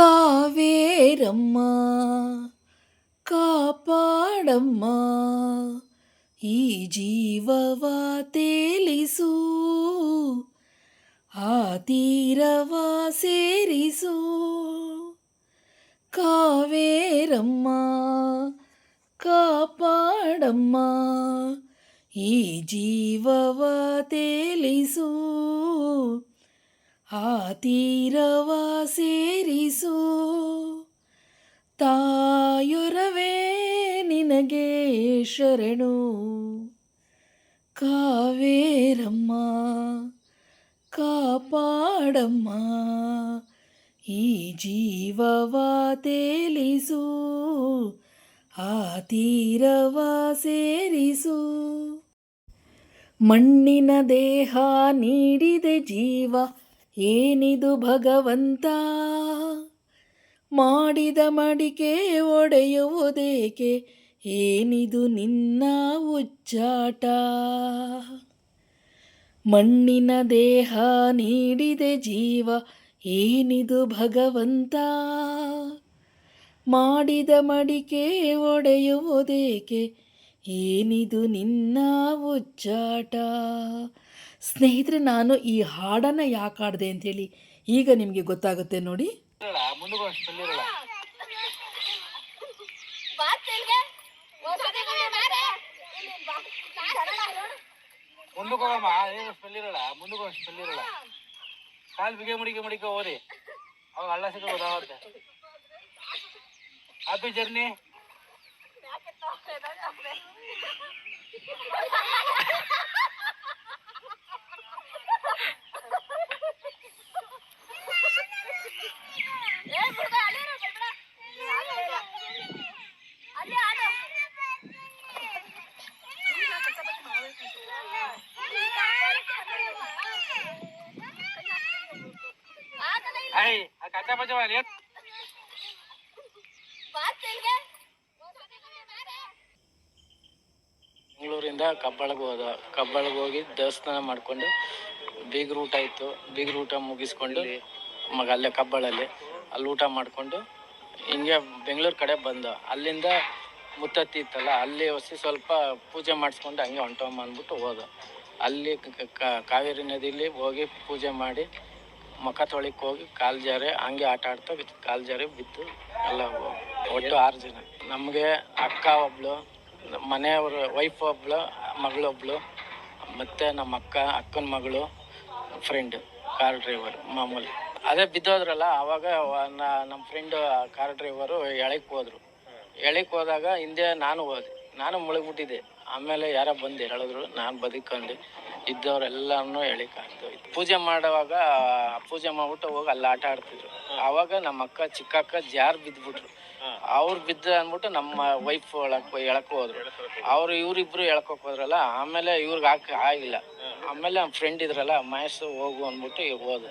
ಕಾವೇರಮ್ಮ ಕಾಪಾಡಮ್ಮ ಈ ಜೀವವ ತೇಲಿಸು ಆ ತೀರವ ಸೇರಿಸು ಕಾವೇರಮ್ಮ ಕಾಪಾಡಮ್ಮ ಈ ಜೀವವ ತೇಲಿಸು ಆ ತೀರವ ಸೇರಿಸು ತಾಯೊರವೇ ನಿನಗೆ ಶರಣು ಕಾವೇರಮ್ಮ ಕಾಪಾಡಮ್ಮ ಈ ಜೀವವ ತೇಲಿಸು ಆ ತೀರವ ಸೇರಿಸು ಮಣ್ಣಿನ ದೇಹ ನೀಡಿದೆ ಜೀವ ಏನಿದು ಭಗವಂತ ಮಾಡಿದ ಮಡಿಕೆ ಒಡೆಯುವುದೇಕೆ ಏನಿದು ನಿನ್ನ ಉಚ್ಚಾಟ ಮಣ್ಣಿನ ದೇಹ ನೀಡಿದೆ ಜೀವ ಏನಿದು ಭಗವಂತ ಮಾಡಿದ ಮಡಿಕೆ ಒಡೆಯುವುದೇಕೆ ಏನಿದು ನಿನ್ನ ಉಚ್ಚಾಟ. ಸ್ನೇಹಿತರೆ, ನಾನು ಈ ಹಾಡನ್ನು ಯಾಕೆ ಹಾಡಿದೆ ಅಂಥೇಳಿ ಈಗ ನಿಮಗೆ ಗೊತ್ತಾಗುತ್ತೆ ನೋಡಿ. ಕಾಲು ಬಿಗೆ ಮುಡಿಕೆ ಓದಿ ಅವಾಗ ಹಳ್ಳ ಸಿಗೋದಾಗುತ್ತೆ. Happy journey. ಕಚ್ಚಾ ಪಚ್ಚ ಬೆಂಗಳೂರಿಂದ ಕಬ್ಬಾಳಗೆ ಹೋಗಿ ದೇವಸ್ಥಾನ ಮಾಡಿಕೊಂಡು ಬೀಗ್ರ ಊಟ ಇತ್ತು. ಬೀಗ್ರ ಊಟ ಮುಗಿಸ್ಕೊಂಡು ಅಲ್ಲೇ ಕಬ್ಬಾಳಲ್ಲಿ ಅಲ್ಲಿ ಊಟ ಮಾಡಿಕೊಂಡು ಹಿಂಗೆ ಬೆಂಗಳೂರು ಕಡೆ ಬಂದ. ಅಲ್ಲಿಂದ ಮುತ್ತತ್ತಿ ಇತ್ತಲ್ಲ, ಅಲ್ಲಿ ಸ್ವಲ್ಪ ಪೂಜೆ ಮಾಡಿಸ್ಕೊಂಡು ಹಂಗೆ ಹೊಂಟೋಮ್ಮ ಅಂದ್ಬಿಟ್ಟು ಹೋದ. ಅಲ್ಲಿ ಕಾವೇರಿ ನದಿಲಿ ಹೋಗಿ ಪೂಜೆ ಮಾಡಿ ಮುಖ ತೊಳಿಕ್ಕೆ ಹೋಗಿ ಕಾಲು ಜಾರಿ ಹಂಗೆ ಆಟ ಆಡ್ತಾ ಕಾಲು ಜಾರಿ ಬಿತ್ತು. ಎಲ್ಲ ಒಟ್ಟು 6 ಜನ. ನಮಗೆ ಅಕ್ಕ ಒಬ್ಳು, ಮನೆಯವ್ರ ವೈಫ್ ಒಬ್ಳು, ಮಗಳೊಬ್ಳು, ಮತ್ತು ನಮ್ಮ ಅಕ್ಕನ ಮಗಳು, ಫ್ರೆಂಡ್ ಕಾರ್ ಡ್ರೈವರ್ ಮಾಮೂಲಿ. ಅದೇ ಬಿದ್ದೋದ್ರಲ್ಲ, ಆವಾಗ ನಮ್ಮ ಫ್ರೆಂಡ್ ಕಾರ್ ಡ್ರೈವರು ಎಳಕ್ಕೆ ಹೋದಾಗ ಹಿಂದೆ ನಾನು ಹೋದೆ. ನಾನು ಮುಳುಗ್ಬಿಟ್ಟಿದ್ದೆ. ಆಮೇಲೆ ಯಾರೋ ಬಂದು ಹೇಳಿದ್ರು, ನಾನು ಬದುಕೊಂಡು ಇದ್ದವರೆಲ್ಲನೂ ಎಳಿಕ್ ಆಗ್ತೋಯ್ತು. ಪೂಜೆ ಮಾಡುವಾಗ ಪೂಜೆ ಮಾಡ್ಬಿಟ್ಟು ಹೋಗಿ ಅಲ್ಲಿ ಆಟ ಆಡ್ತಿದ್ರು. ಆವಾಗ ನಮ್ಮ ಚಿಕ್ಕ ಅಕ್ಕ ಜಾರ್ ಬಿದ್ದುಬಿಟ್ರು. ಅವ್ರು ಬಿದ್ದ ಅಂದ್ಬಿಟ್ಟು ನಮ್ಮ ವೈಫ್ ಎಳಕ್ ಹೋದ್ರು. ಇವರಿಬ್ರು ಎಳ್ಕೊಕ್ ಹೋದ್ರಲ್ಲ. ಆಮೇಲೆ ಇವ್ರಿಗೆ ಆಗಿಲ್ಲ. ಆಮೇಲೆ ನಮ್ಮ ಫ್ರೆಂಡ್ ಇದ್ರಲ್ಲ, ಮಹೇಶ್ ಹೋಗು ಅಂದ್ಬಿಟ್ಟು ಹೋದ.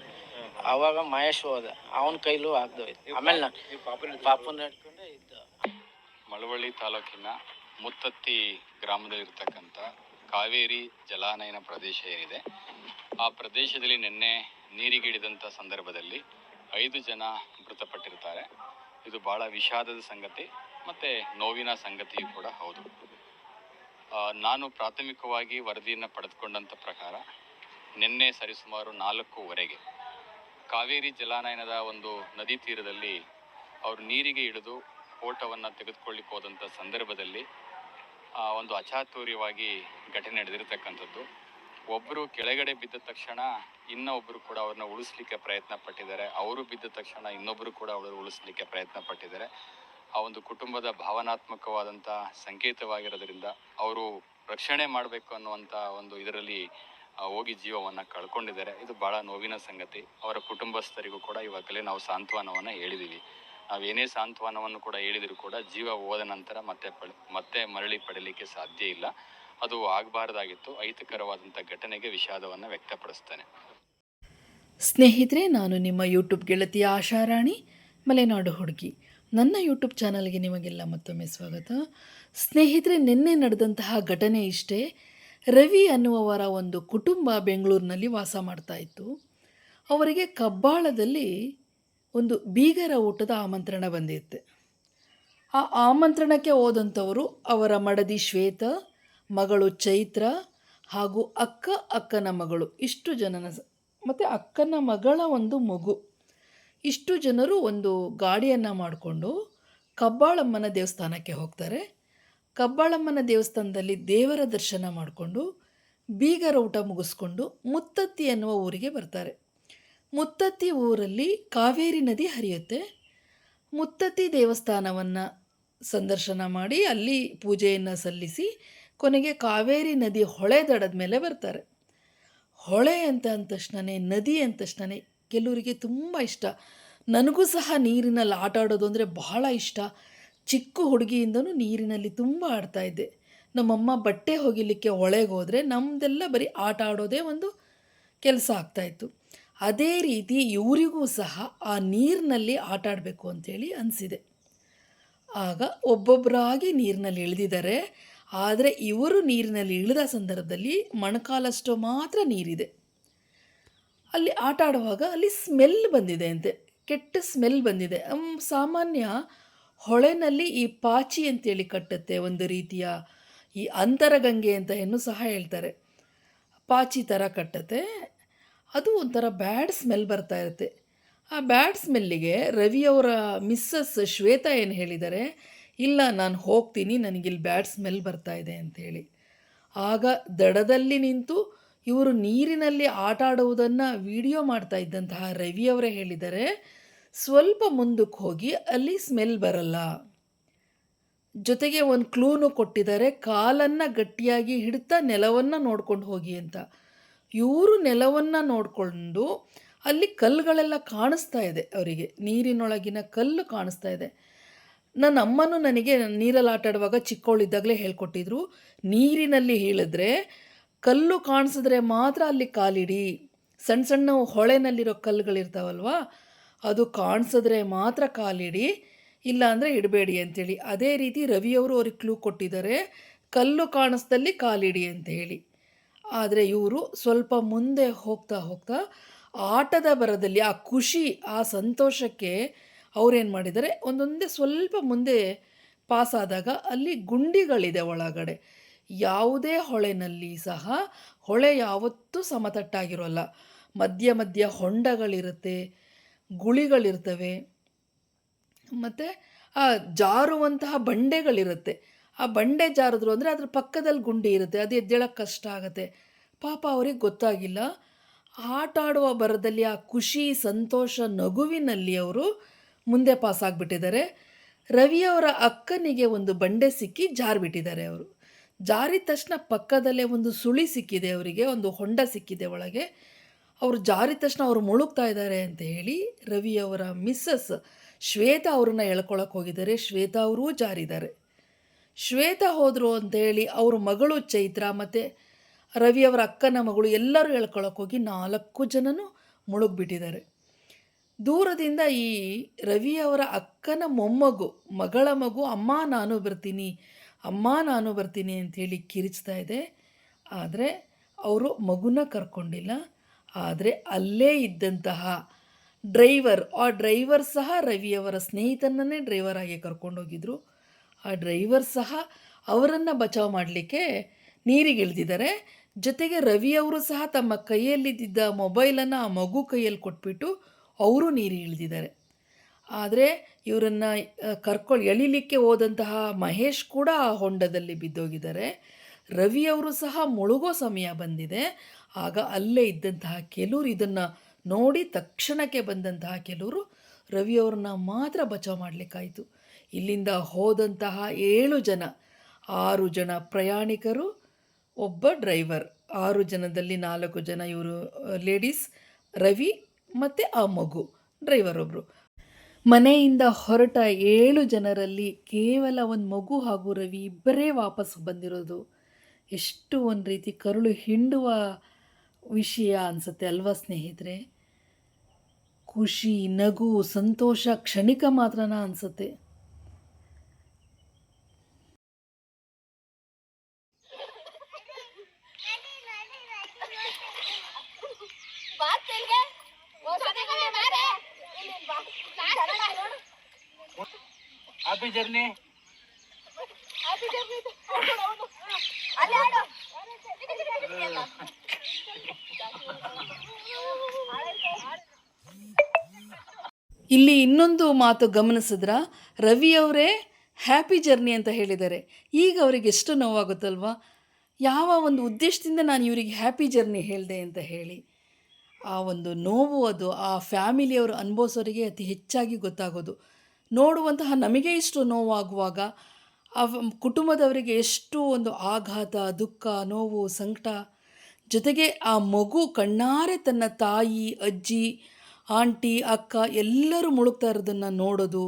ಆವಾಗ ಮಹೇಶ್ ಹೋದ, ಅವನ ಕೈಲೂ ಆಗ್ದೋಯ್ತು. ಆಮೇಲೆ ಪಾಪನ ಇಟ್ಕೊಂಡೆ ಇದ್ದ. ಮಳವಳ್ಳಿ ತಾಲೂಕಿನ ಮುತ್ತತ್ತಿ ಗ್ರಾಮದಲ್ಲಿರ್ತಕ್ಕಂಥ ಕಾವೇರಿ ಜಲಾನಯನ ಪ್ರದೇಶ ಏನಿದೆ, ಆ ಪ್ರದೇಶದಲ್ಲಿ ನಿನ್ನೆ ನೀರಿಗಿಳಿದಂಥ ಸಂದರ್ಭದಲ್ಲಿ 5 ಜನ ಮೃತಪಟ್ಟಿರ್ತಾರೆ. ಇದು ಭಾಳ ವಿಷಾದದ ಸಂಗತಿ ಮತ್ತು ನೋವಿನ ಸಂಗತಿಯೂ ಕೂಡ ಹೌದು. ನಾನು ಪ್ರಾಥಮಿಕವಾಗಿ ವರದಿಯನ್ನು ಪಡೆದುಕೊಂಡಂಥ ಪ್ರಕಾರ ನಿನ್ನೆ ಸರಿಸುಮಾರು 4:15 ಕಾವೇರಿ ಜಲಾನಯನದ ಒಂದು ನದಿ ತೀರದಲ್ಲಿ ಅವರು ನೀರಿಗೆ ಇಳಿದು ಫೋಟೋವನ್ನು ತೆಗೆದುಕೊಳ್ಳಿಕ್ಕೆ ಹೋದಂಥ ಸಂದರ್ಭದಲ್ಲಿ ಒಂದು ಅಚಾತುರ್ಯವಾಗಿ ಘಟನೆ ನಡೆದಿರತಕ್ಕಂಥದ್ದು. ಒಬ್ಬರು ಕೆಳಗಡೆ ಬಿದ್ದ ತಕ್ಷಣ ಇನ್ನೊಬ್ಬರು ಕೂಡ ಅವ್ರನ್ನ ಉಳಿಸ್ಲಿಕ್ಕೆ ಪ್ರಯತ್ನ ಪಟ್ಟಿದ್ದಾರೆ. ಅವರು ಬಿದ್ದ ತಕ್ಷಣ ಇನ್ನೊಬ್ಬರು ಕೂಡ ಅವರು ಉಳಿಸ್ಲಿಕ್ಕೆ ಪ್ರಯತ್ನ ಪಟ್ಟಿದ್ದಾರೆ. ಆ ಒಂದು ಕುಟುಂಬದ ಭಾವನಾತ್ಮಕವಾದಂಥ ಸಂಕೇತವಾಗಿರೋದ್ರಿಂದ ಅವರು ರಕ್ಷಣೆ ಮಾಡಬೇಕು ಅನ್ನುವಂಥ ಒಂದು ಇದರಲ್ಲಿ ಹೋಗಿ ಜೀವವನ್ನು ಕಳ್ಕೊಂಡಿದ್ದಾರೆ. ಇದು ಭಾಳ ನೋವಿನ ಸಂಗತಿ. ಅವರ ಕುಟುಂಬಸ್ಥರಿಗೂ ಕೂಡ ಇವಾಗಲೇ ನಾವು ಸಾಂತ್ವನವನ್ನು ಹೇಳಿದ್ದೀವಿ. ನಾವೇನೇ ಸಾಂತ್ವನವನ್ನು ಕೂಡ ಹೇಳಿದರೂ ಕೂಡ ಜೀವ ಹೋದ ನಂತರ ಮತ್ತೆ ಮರಳಿ ಪಡೀಲಿಕ್ಕೆ ಸಾಧ್ಯ ಇಲ್ಲ. ಅದು ಆಗಬಾರ್ದಾಗಿತ್ತು. ಅಹಿತಕರವಾದಂಥ ಘಟನೆಗೆ ವಿಷಾದವನ್ನು ವ್ಯಕ್ತಪಡಿಸ್ತೇನೆ. ಸ್ನೇಹಿತರೆ, ನಾನು ನಿಮ್ಮ ಯೂಟ್ಯೂಬ್ ಗೆಳತಿ ಆಶಾರಾಣಿ ಮಲೆನಾಡು ಹುಡುಗಿ. ನನ್ನ ಯೂಟ್ಯೂಬ್ ಚಾನಲ್ಗೆ ನಿಮಗೆಲ್ಲ ಮತ್ತೊಮ್ಮೆ ಸ್ವಾಗತ. ಸ್ನೇಹಿತರೆ, ನಿನ್ನೆ ನಡೆದಂತಹ ಘಟನೆ ಇಷ್ಟೇ. ರವಿ ಅನ್ನುವವರ ಒಂದು ಕುಟುಂಬ ಬೆಂಗಳೂರಿನಲ್ಲಿ ವಾಸ ಮಾಡ್ತಾಯಿತ್ತು. ಅವರಿಗೆ ಕಬ್ಬಾಳದಲ್ಲಿ ಒಂದು ಬೀಗರ ಊಟದ ಆಮಂತ್ರಣ ಬಂದಿರುತ್ತೆ. ಆ ಆಮಂತ್ರಣಕ್ಕೆ ಹೋದಂಥವರು ಅವರ ಮಡದಿ ಶ್ವೇತ, ಮಗಳು ಚೈತ್ರ ಹಾಗೂ ಅಕ್ಕನ ಮಗಳು ಇಷ್ಟು ಜನನ ಮತ್ತು ಅಕ್ಕನ ಮಗಳ ಒಂದು ಮಗು, ಇಷ್ಟು ಜನರು ಒಂದು ಗಾಡಿಯನ್ನು ಮಾಡಿಕೊಂಡು ಕಬ್ಬಾಳಮ್ಮನ ದೇವಸ್ಥಾನಕ್ಕೆ ಹೋಗ್ತಾರೆ. ಕಬ್ಬಾಳಮ್ಮನ ದೇವಸ್ಥಾನದಲ್ಲಿ ದೇವರ ದರ್ಶನ ಮಾಡಿಕೊಂಡು ಬೀಗರ ಊಟ ಮುಗಿಸ್ಕೊಂಡು ಮುತ್ತತ್ತಿ ಎನ್ನುವ ಊರಿಗೆ ಬರ್ತಾರೆ. ಮುತ್ತತ್ತಿ ಊರಲ್ಲಿ ಕಾವೇರಿ ನದಿ ಹರಿಯುತ್ತೆ. ಮುತ್ತತ್ತಿ ದೇವಸ್ಥಾನವನ್ನು ಸಂದರ್ಶನ ಮಾಡಿ ಅಲ್ಲಿ ಪೂಜೆಯನ್ನು ಸಲ್ಲಿಸಿ ಕೊನೆಗೆ ಕಾವೇರಿ ನದಿ ಹೊಳೆ ದಡದ ಮೇಲೆ ಬರ್ತಾರೆ. ಹೊಳೆ ಅಂತ ಅಂದ ತಕ್ಷಣವೇ, ನದಿ ಅಂದ ತಕ್ಷಣವೇ ಕೆಲವರಿಗೆ ತುಂಬ ಇಷ್ಟ. ನನಗೂ ಸಹ ನೀರಿನಲ್ಲಿ ಆಟ ಆಡೋದು ಅಂದರೆ ಬಹಳ ಇಷ್ಟ. ಚಿಕ್ಕ ಹುಡುಗಿಯಿಂದನೂ ನೀರಿನಲ್ಲಿ ತುಂಬ ಆಡ್ತಾಯಿದ್ದೆ. ನಮ್ಮಮ್ಮ ಬಟ್ಟೆ ಒಗಿಲಿಕ್ಕೆ ಹೊಳೆಗೆ ಹೋದರೆ ನಮ್ಮದೆಲ್ಲ ಬರೀ ಆಟ ಆಡೋದೇ ಒಂದು ಕೆಲಸ ಆಗ್ತಾಯಿತ್ತು. ಅದೇ ರೀತಿ ಇವರಿಗೂ ಸಹ ಆ ನೀರಿನಲ್ಲಿ ಆಟ ಆಡಬೇಕು ಅಂಥೇಳಿ ಅನಿಸಿದೆ. ಆಗ ಒಬ್ಬೊಬ್ಬರಾಗಿ ನೀರಿನಲ್ಲಿ ಇಳಿದಿದ್ದಾರೆ. ಆದರೆ ಇವರು ನೀರಿನಲ್ಲಿ ಇಳಿದ ಸಂದರ್ಭದಲ್ಲಿ ಮೊಣಕಾಲಷ್ಟು ಮಾತ್ರ ನೀರಿದೆ. ಅಲ್ಲಿ ಆಟ ಆಡುವಾಗ ಅಲ್ಲಿ ಸ್ಮೆಲ್ ಬಂದಿದೆ ಅಂತೆ, ಕೆಟ್ಟ ಸ್ಮೆಲ್ ಬಂದಿದೆ. ಸಾಮಾನ್ಯ ಹೊಳೆನಲ್ಲಿ ಈ ಪಾಚಿ ಅಂತೇಳಿ ಕಟ್ಟುತ್ತೆ, ಒಂದು ರೀತಿಯ ಈ ಅಂತರಗಂಗೆ ಅಂತ ಸಹ ಹೇಳ್ತಾರೆ. ಪಾಚಿ ಥರ ಕಟ್ಟುತ್ತೆ. ಅದು ಒಂಥರ ಬ್ಯಾಡ್ ಸ್ಮೆಲ್ ಬರ್ತಾ ಇರುತ್ತೆ. ಆ ಬ್ಯಾಡ್ ಸ್ಮೆಲ್ಲಿಗೆ ರವಿಯವರ ಮಿಸ್ಸಸ್ ಶ್ವೇತಾ ಏನು ಹೇಳಿದ್ದಾರೆ, ಇಲ್ಲ ನಾನು ಹೋಗ್ತೀನಿ, ನನಗಿಲ್ಲಿ ಬ್ಯಾಡ್ ಸ್ಮೆಲ್ ಬರ್ತಾ ಇದೆ ಅಂಥೇಳಿ. ಆಗ ದಡದಲ್ಲಿ ನಿಂತು ಇವರು ನೀರಿನಲ್ಲಿ ಆಟ ಆಡುವುದನ್ನು ವಿಡಿಯೋ ಮಾಡ್ತಾ ಇದ್ದಂತಹ ರವಿಯವರೇ ಹೇಳಿದ್ದಾರೆ, ಸ್ವಲ್ಪ ಮುಂದಕ್ಕೆ ಹೋಗಿ ಅಲ್ಲಿ ಸ್ಮೆಲ್ ಬರಲ್ಲ. ಜೊತೆಗೆ ಒಂದು ಕ್ಲೂನು ಕೊಟ್ಟಿದ್ದಾರೆ, ಕಾಲನ್ನು ಗಟ್ಟಿಯಾಗಿ ಹಿಡ್ತಾ ನೆಲವನ್ನು ನೋಡ್ಕೊಂಡು ಹೋಗಿ ಅಂತ. ಇವರು ನೆಲವನ್ನು ನೋಡಿಕೊಂಡು ಅಲ್ಲಿ ಕಲ್ಲುಗಳೆಲ್ಲ ಕಾಣಿಸ್ತಾ ಇದೆ ಅವರಿಗೆ, ನೀರಿನೊಳಗಿನ ಕಲ್ಲು ಕಾಣಿಸ್ತಾ ಇದೆ. ನನ್ನ ಅಮ್ಮನೂ ನನಗೆ ನೀರಲ್ಲಿ ಆಟ ಆಡುವಾಗ ಚಿಕ್ಕವಳಿದ್ದಾಗಲೇ ಹೇಳ್ಕೊಟ್ಟಿದ್ರು, ನೀರಿನಲ್ಲಿ ಇಳಿದ್ರೆ ಕಲ್ಲು ಕಾಣಿಸಿದ್ರೆ ಮಾತ್ರ ಅಲ್ಲಿ ಕಾಲಿಡಿ. ಸಣ್ಣ ಸಣ್ಣ ಹೊಳೆನಲ್ಲಿರೋ ಕಲ್ಲುಗಳಿರ್ತಾವಲ್ವ, ಅದು ಕಾಣಿಸಿದ್ರೆ ಮಾತ್ರ ಕಾಲಿಡಿ, ಇಲ್ಲ ಅಂದರೆ ಇಡಬೇಡಿ ಅಂಥೇಳಿ. ಅದೇ ರೀತಿ ರವಿಯವರು ಅವ್ರಿಗೆ ಕ್ಲೂ ಕೊಟ್ಟಿದ್ದಾರೆ, ಕಲ್ಲು ಕಾಣಿಸ್ದಲ್ಲಿ ಕಾಲಿಡಿ ಅಂತ ಹೇಳಿ. ಆದರೆ ಇವರು ಸ್ವಲ್ಪ ಮುಂದೆ ಹೋಗ್ತಾ ಹೋಗ್ತಾ ಆಟದ ಬರದಲ್ಲಿ ಆ ಖುಷಿ, ಆ ಸಂತೋಷಕ್ಕೆ ಅವರೇನು ಮಾಡಿದ್ದಾರೆ, ಒಂದೊಂದೇ ಸ್ವಲ್ಪ ಮುಂದೆ ಪಾಸಾದಾಗ ಅಲ್ಲಿ ಗುಂಡಿಗಳಿದೆ ಒಳಗಡೆ. ಯಾವುದೇ ಹೊಳೆನಲ್ಲಿ ಸಹ ಹೊಳೆ ಯಾವತ್ತೂ ಸಮತಟ್ಟಾಗಿರೋಲ್ಲ. ಮಧ್ಯ ಮಧ್ಯ ಹೊಂಡಗಳಿರುತ್ತೆ, ಗುಳಿಗಳಿರ್ತವೆ, ಮತ್ತು ಆ ಜಾರುವಂತಹ ಬಂಡೆಗಳಿರುತ್ತೆ. ಆ ಬಂಡೆ ಜಾರಿದ್ರು ಅಂದರೆ ಅದ್ರ ಪಕ್ಕದಲ್ಲಿ ಗುಂಡಿ ಇರುತ್ತೆ, ಅದು ಎದ್ದೇಳಕ್ಕೆ ಕಷ್ಟ ಆಗುತ್ತೆ. ಪಾಪ ಅವ್ರಿಗೆ ಗೊತ್ತಾಗಿಲ್ಲ. ಆಟ ಆಡುವ ಬರದಲ್ಲಿ ಆ ಖುಷಿ, ಸಂತೋಷ, ನಗುವಿನಲ್ಲಿ ಅವರು ಮುಂದೆ ಪಾಸಾಗಿಬಿಟ್ಟಿದ್ದಾರೆ. ರವಿಯವರ ಅಕ್ಕನಿಗೆ ಒಂದು ಬಂಡೆ ಸಿಕ್ಕಿ ಜಾರಿಬಿಟ್ಟಿದ್ದಾರೆ. ಅವರು ಜಾರಿದ ತಕ್ಷಣ ಪಕ್ಕದಲ್ಲೇ ಒಂದು ಸುಳಿ ಸಿಕ್ಕಿದೆ ಅವರಿಗೆ, ಒಂದು ಹೊಂಡ ಸಿಕ್ಕಿದೆ ಒಳಗೆ. ಅವರು ಜಾರಿದ ತಕ್ಷಣ ಅವರು ಮುಳುಗ್ತಾ ಇದ್ದಾರೆ ಅಂತ ಹೇಳಿ ರವಿಯವರ ಮಿಸ್ಸಸ್ ಶ್ವೇತಾ ಅವ್ರನ್ನ ಎಳ್ಕೊಳಕ್ಕೆ ಹೋಗಿದ್ದಾರೆ. ಶ್ವೇತಾ ಅವರೂ ಜಾರಿದ್ದಾರೆ. ಶ್ವೇತಾ ಹೋದರು ಅಂತೇಳಿ ಅವ್ರ ಮಗಳು ಚೈತ್ರ ಮತ್ತು ರವಿಯವರ ಅಕ್ಕನ ಮಗಳು ಎಲ್ಲರೂ ಎಳ್ಕೊಳಕ್ಕೆ ಹೋಗಿ 4 ಜನನೂ ಮುಳುಗ್ಬಿಟ್ಟಿದ್ದಾರೆ. ದೂರದಿಂದ ಈ ರವಿಯವರ ಅಕ್ಕನ ಮೊಮ್ಮಗು, ಮಗಳ ಮಗು, ಅಮ್ಮ ನಾನು ಬರ್ತೀನಿ, ಅಮ್ಮ ನಾನು ಬರ್ತೀನಿ ಅಂಥೇಳಿ ಕಿರಿಚ್ತಾ ಇದೆ. ಆದರೆ ಅವರು ಮಗುನ ಕರ್ಕೊಂಡಿಲ್ಲ. ಆದರೆ ಅಲ್ಲೇ ಇದ್ದಂತಹ ಡ್ರೈವರ್, ಆ ಡ್ರೈವರ್ ಸಹ ರವಿಯವರ ಸ್ನೇಹಿತನನ್ನೇ ಡ್ರೈವರ್ ಆಗಿ ಕರ್ಕೊಂಡೋಗಿದ್ರು. ಆ ಡ್ರೈವರ್ ಸಹ ಅವರನ್ನು ಬಚಾವ್ ಮಾಡಲಿಕ್ಕೆ ನೀರಿಗೆ ಇಳಿದಿದ್ದಾರೆ. ಜೊತೆಗೆ ರವಿಯವರು ಸಹ ತಮ್ಮ ಕೈಯಲ್ಲಿದ್ದ ಮೊಬೈಲನ್ನು ಆ ಮಗು ಕೈಯಲ್ಲಿ ಕೊಟ್ಬಿಟ್ಟು ಅವರು ನೀರಿಗೆ ಇಳಿದಿದ್ದಾರೆ. ಆದರೆ ಇವರನ್ನು ಎಳಿಲಿಕ್ಕೆ ಹೋದಂತಹ ಮಹೇಶ್ ಕೂಡ ಆ ಹೊಂಡದಲ್ಲಿ ಬಿದ್ದೋಗಿದ್ದಾರೆ. ರವಿಯವರು ಸಹ ಮುಳುಗೋ ಸಮಯ ಬಂದಿದೆ. ಆಗ ಅಲ್ಲೇ ಇದ್ದಂತಹ ಕೆಲವರು ಇದನ್ನು ನೋಡಿ ತಕ್ಷಣಕ್ಕೆ ಬಂದಂತಹ ಕೆಲವರು ರವಿಯವ್ರನ್ನ ಮಾತ್ರ ಬಚಾವ್ ಮಾಡಲಿಕ್ಕಾಯಿತು. ಇಲ್ಲಿಂದ ಹೋದಂತಹ 7 ಜನ, 6 ಜನ ಪ್ರಯಾಣಿಕರು, ಒಬ್ಬ ಡ್ರೈವರ್, 6 ಜನದಲ್ಲಿ 4 ಜನ ಇವರು ಲೇಡೀಸ್, ರವಿ ಮತ್ತು ಆ ಮಗು, ಡ್ರೈವರ್ ಒಬ್ಬರು. ಮನೆಯಿಂದ ಹೊರಟ 7 ಜನರಲ್ಲಿ ಕೇವಲ ಒಂದು ಮಗು ಹಾಗೂ ರವಿ ಇಬ್ಬರೇ ವಾಪಸ್ ಬಂದಿರೋದು ಎಷ್ಟು ಒಂದು ರೀತಿ ಕರುಳು ಹಿಂಡುವ ವಿಷಯ ಅನಿಸುತ್ತೆ ಅಲ್ವಾ ಸ್ನೇಹಿತರೆ? ಖುಷಿ, ನಗು, ಸಂತೋಷ ಕ್ಷಣಿಕ ಮಾತ್ರನ ಅನಿಸುತ್ತೆ. बात चल गया वो सारे को मारे ಹ್ಯಾಪಿ ಜರ್ನಿ. ಇಲ್ಲಿ ಇನ್ನೊಂದು ಮಾತು ಗಮನಿಸಿದ್ರ, ರವಿಯವರೇ ಹ್ಯಾಪಿ ಜರ್ನಿ ಅಂತ ಹೇಳಿದ್ದಾರೆ. ಈಗ ಅವರಿಗೆ ಎಷ್ಟು ನೋವಾಗುತ್ತಲ್ವಾ, ಯಾವ ಒಂದು ಉದ್ದೇಶದಿಂದ ನಾನು ಇವರಿಗೆ ಹ್ಯಾಪಿ ಜರ್ನಿ ಹೇಳಿದೆ ಅಂತ ಹೇಳಿ. ಆ ಒಂದು ನೋವು ಅದು ಆ ಫ್ಯಾಮಿಲಿಯವರು ಅನುಭವಿಸೋರಿಗೆ ಅತಿ ಹೆಚ್ಚಾಗಿ ಗೊತ್ತಾಗೋದು. ನೋಡುವಂತಹ ನಮಗೆ ಇಷ್ಟು ನೋವಾಗುವಾಗ ಆ ಕುಟುಂಬದವರಿಗೆ ಎಷ್ಟು ಒಂದು ಆಘಾತ, ದುಃಖ, ನೋವು, ಸಂಕಟ, ಜೊತೆಗೆ ಆ ಮಗು ಕಣ್ಣಾರೆ ತನ್ನ ತಾಯಿ, ಅಜ್ಜಿ, ಆಂಟಿ, ಅಕ್ಕ ಎಲ್ಲರೂ ಮುಳುಗ್ತಾ ಇರೋದನ್ನು ನೋಡೋದು,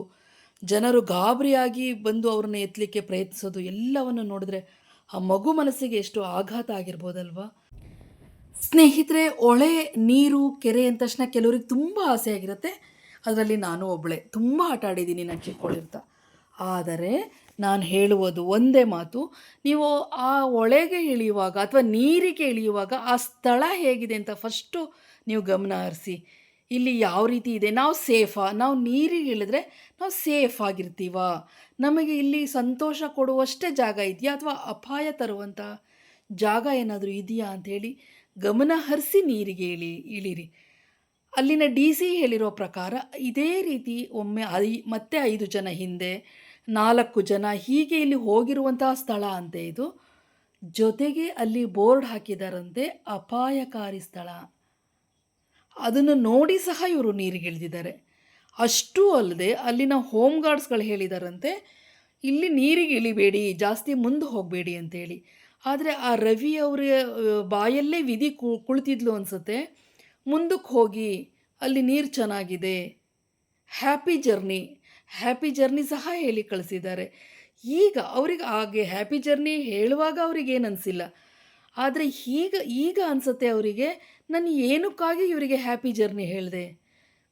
ಜನರು ಗಾಬರಿಯಾಗಿ ಬಂದು ಅವ್ರನ್ನ ಎತ್ತಲಿಕ್ಕೆ ಪ್ರಯತ್ನಿಸೋದು ಎಲ್ಲವನ್ನು ನೋಡಿದ್ರೆ ಆ ಮಗು ಮನಸ್ಸಿಗೆ ಎಷ್ಟು ಆಘಾತ ಆಗಿರ್ಬೋದಲ್ವಾ. ಸ್ನೇಹಿತರೆ, ಹೊಳೆ, ನೀರು, ಕೆರೆ ಅಂದ ತಕ್ಷಣ ಕೆಲವ್ರಿಗೆ ತುಂಬ ಆಸೆ ಆಗಿರುತ್ತೆ. ಅದರಲ್ಲಿ ನಾನು ಒಬ್ಬಳೆ. ತುಂಬ ಆಟ ಆಡಿದ್ದೀನಿ ನಾನು ಚಿಕ್ಕವಳಿರ್ತಾ. ಆದರೆ ನಾನು ಹೇಳುವುದು ಒಂದೇ ಮಾತು, ನೀವು ಆ ಹೊಳೆಗೆ ಇಳಿಯುವಾಗ ಅಥವಾ ನೀರಿಗೆ ಇಳಿಯುವಾಗ ಆ ಸ್ಥಳ ಹೇಗಿದೆ ಅಂತ ಫಸ್ಟು ನೀವು ಗಮನ ಹರಿಸಿ. ಇಲ್ಲಿ ಯಾವ ರೀತಿ ಇದೆ, ನಾವು ಸೇಫಾ, ನಾವು ನೀರಿಗೆ ಇಳಿದ್ರೆ ನಾವು ಸೇಫ್ ಆಗಿರ್ತೀವಾ, ನಮಗೆ ಇಲ್ಲಿ ಸಂತೋಷ ಕೊಡುವಷ್ಟೇ ಜಾಗ ಇದೆಯಾ ಅಥವಾ ಅಪಾಯ ತರುವಂಥ ಜಾಗ ಏನಾದರೂ ಇದೆಯಾ ಅಂಥೇಳಿ ಗಮನ ಹರಿಸಿ ನೀರಿಗೆ ಇಳಿರಿ. ಅಲ್ಲಿನ DC ಹೇಳಿರೋ ಪ್ರಕಾರ ಇದೇ ರೀತಿ ಒಮ್ಮೆ ಮತ್ತೆ 5 ಜನ ಹಿಂದೆ 4 ಜನ ಹೀಗೆ ಇಲ್ಲಿ ಹೋಗಿರುವಂತಹ ಸ್ಥಳ ಅಂತೆ ಇದು. ಜೊತೆಗೆ ಅಲ್ಲಿ ಬೋರ್ಡ್ ಹಾಕಿದಾರಂತೆ ಅಪಾಯಕಾರಿ ಸ್ಥಳ. ಅದನ್ನು ನೋಡಿ ಸಹ ಇವರು ನೀರಿಗೆ ಇಳಿದಿದ್ದಾರೆ. ಅಷ್ಟೂ ಅಲ್ಲದೆ ಅಲ್ಲಿನ ಹೋಮ್ ಗಾರ್ಡ್ಸ್ಗಳು ಹೇಳಿದಾರಂತೆ ಇಲ್ಲಿ ನೀರಿಗೆ ಇಳಿಬೇಡಿ, ಜಾಸ್ತಿ ಮುಂದೆ ಹೋಗಬೇಡಿ ಅಂತೇಳಿ. ಆದರೆ ಆ ರವಿ ಅವರ ಬಾಯಲ್ಲೇ ವಿಧಿ ಕುಳಿತಿದ್ಲು ಅನಿಸುತ್ತೆ, ಮುಂದಕ್ಕೆ ಹೋಗಿ ಅಲ್ಲಿ ನೀರು ಚೆನ್ನಾಗಿದೆ, ಹ್ಯಾಪಿ ಜರ್ನಿ ಸಹ ಹೇಳಿ ಕಳಿಸಿದ್ದಾರೆ. ಈಗ ಅವ್ರಿಗೆ ಹಾಗೆ ಹ್ಯಾಪಿ ಜರ್ನಿ ಹೇಳುವಾಗ ಅವ್ರಿಗೇನು ಅನಿಸಿಲ್ಲ, ಆದರೆ ಈಗ ಅನಿಸುತ್ತೆ ಅವರಿಗೆ, ನಾನು ಏನಕ್ಕಾಗಿ ಇವರಿಗೆ ಹ್ಯಾಪಿ ಜರ್ನಿ ಹೇಳಿದೆ,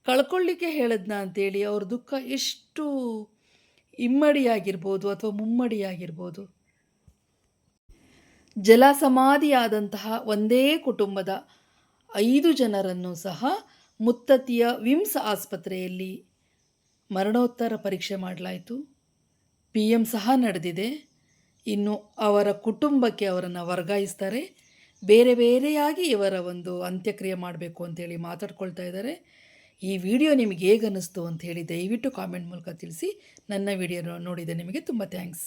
ಕಳ್ಕೊಳ್ಳಿಕ್ಕೆ ಹೇಳಿದ್ನ ಅಂತೇಳಿ ಅವ್ರ ದುಃಖ ಎಷ್ಟು ಇಮ್ಮಡಿಯಾಗಿರ್ಬೋದು ಅಥವಾ ಮುಮ್ಮಡಿಯಾಗಿರ್ಬೋದು. ಜಲಸಮಾಧಿಯಾದಂತಹ ಒಂದೇ ಕುಟುಂಬದ 5 ಜನರನ್ನು ಸಹ ಮುತ್ತತ್ತಿಯ ವಿಮ್ಸ್ ಆಸ್ಪತ್ರೆಯಲ್ಲಿ ಮರಣೋತ್ತರ ಪರೀಕ್ಷೆ ಮಾಡಲಾಯಿತು. PM ಸಹ ನಡೆದಿದೆ. ಇನ್ನು ಅವರ ಕುಟುಂಬಕ್ಕೆ ಅವರನ್ನು ವರ್ಗಾಯಿಸ್ತಾರೆ. ಬೇರೆ ಬೇರೆಯಾಗಿ ಇವರ ಒಂದು ಅಂತ್ಯಕ್ರಿಯೆ ಮಾಡಬೇಕು ಅಂತೇಳಿ ಮಾತಾಡ್ಕೊಳ್ತಾ ಇದ್ದಾರೆ. ಈ ವಿಡಿಯೋ ನಿಮಗೆ ಹೇಗೆ ಅನ್ನಿಸ್ತು ಅಂಥೇಳಿ ದಯವಿಟ್ಟು ಕಾಮೆಂಟ್ ಮೂಲಕ ತಿಳಿಸಿ. ನನ್ನ ವಿಡಿಯೋ ನೋಡಿದ ನಿಮಗೆ ತುಂಬ ಥ್ಯಾಂಕ್ಸ್.